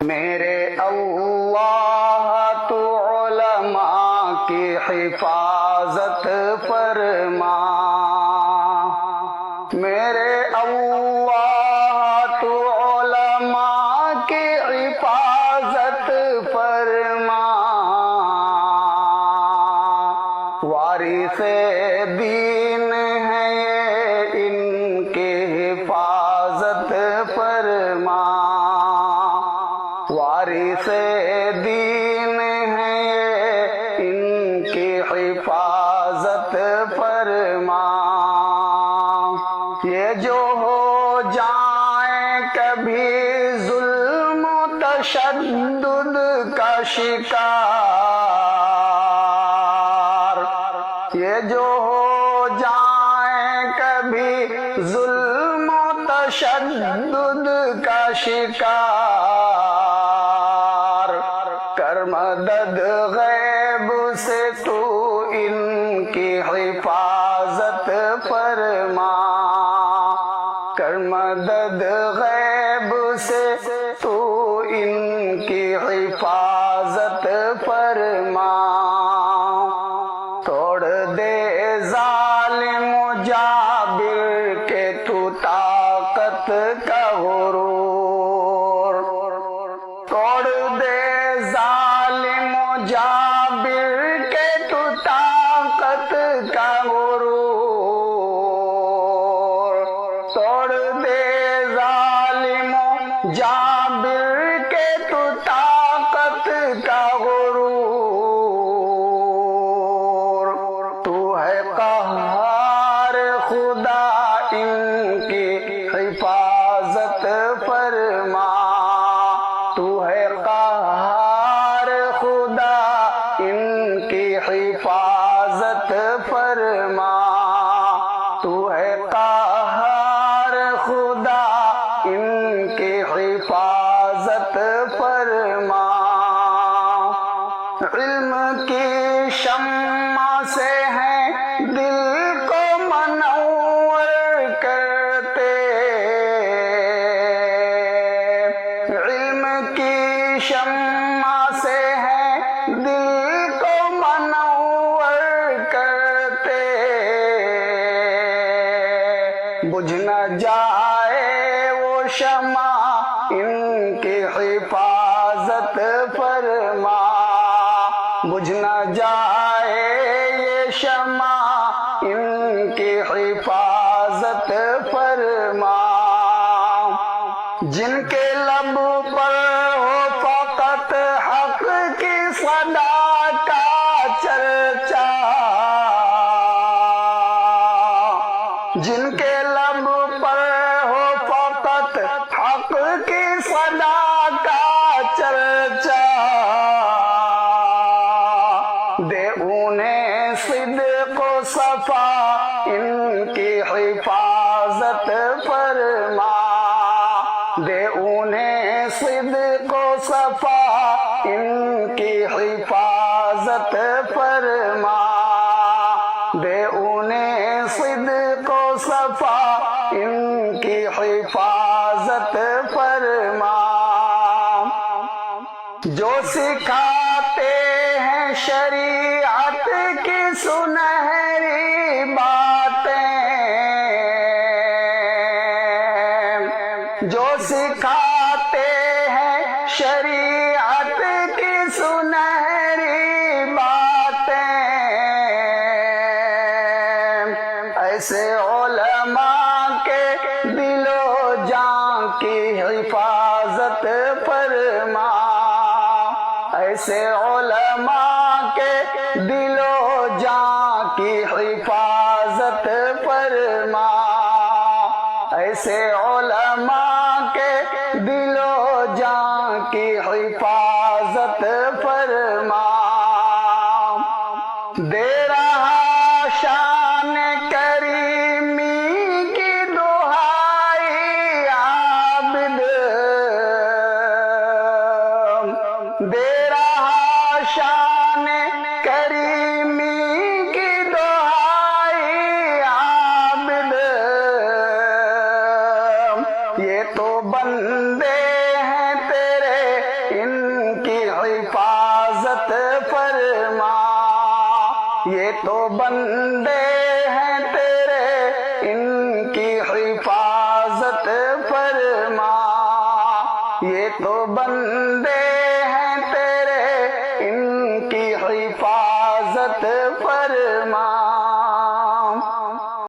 میرے اللہ تو علماء کی حفاظت فرما، میرے اللہ تو علماء کی حفاظت فرما، وارث دین ہے یہ ان کی حفاظت فرما، وارث دین ہے یہ ان کی حفاظت فرما، یہ جو ہو جائیں کبھی ظلم و تشدد کا شکار، یہ جو ہو جائیں کبھی ظلم و تشدد کا شکار، کر مدد غیب سے تو ان کی حفاظت فرما، کر مدد غیب سے تو ان کی حفاظت فرما، توڑ دے ظالم و جابر کے تو طاقت کا غرور، توڑ دے ظالم و جابر کے تو طاقت کا غرور، توڑ دے ظالم و جابر کے تو طاقت کا غرور، تو ہے قہار خدا ان کی حفاظت فرما، تو ہے قہار خدا ان کی حفاظت فرما، تو ہے قہار خدا ان کی حفاظت فرما، علم کی شمع سے ہے دل کو منور کرتے، علم کی شمع سے ہے دل کو منور کرتے، بجھ نہ جائے وہ شمع ان کی حفاظت فرما، بجھ نہ جائے یہ شمع ان کی حفاظت فرما، جن کے لب پر ہو فقط حق کی صدا کا چرچا، جن کے لب پر ہو فقط حق کی صدا کا چرچا، دے انہیں صدق و صفا ان کی حفاظت فرما، دے انہیں صدق و صفا ان کی حفاظت فرما، دے انہیں صدق و صفا ان کی حفاظت فرما، جو سکھاتے ہیں شریعت کی سنہری باتیں، جو سکھاتے ہیں شریعت کی سنہری باتیں، ایسے علماء کے دل و جان کی حفاظت فرما، ایسے علماء کے دل و جان کی حفاظت فرما، ایسے علماء کے دل و جان کی حفاظت فرما، دے رہا شان کریمی کی دہائی عابد، دے رہا شان کریمی کی دہائی عابد، یہ تو بندے ہیں تیرے یہ تو بندے ہیں تیرے، ان کی حفاظت فرما، یہ تو بندے ہیں تیرے، ان کی حفاظت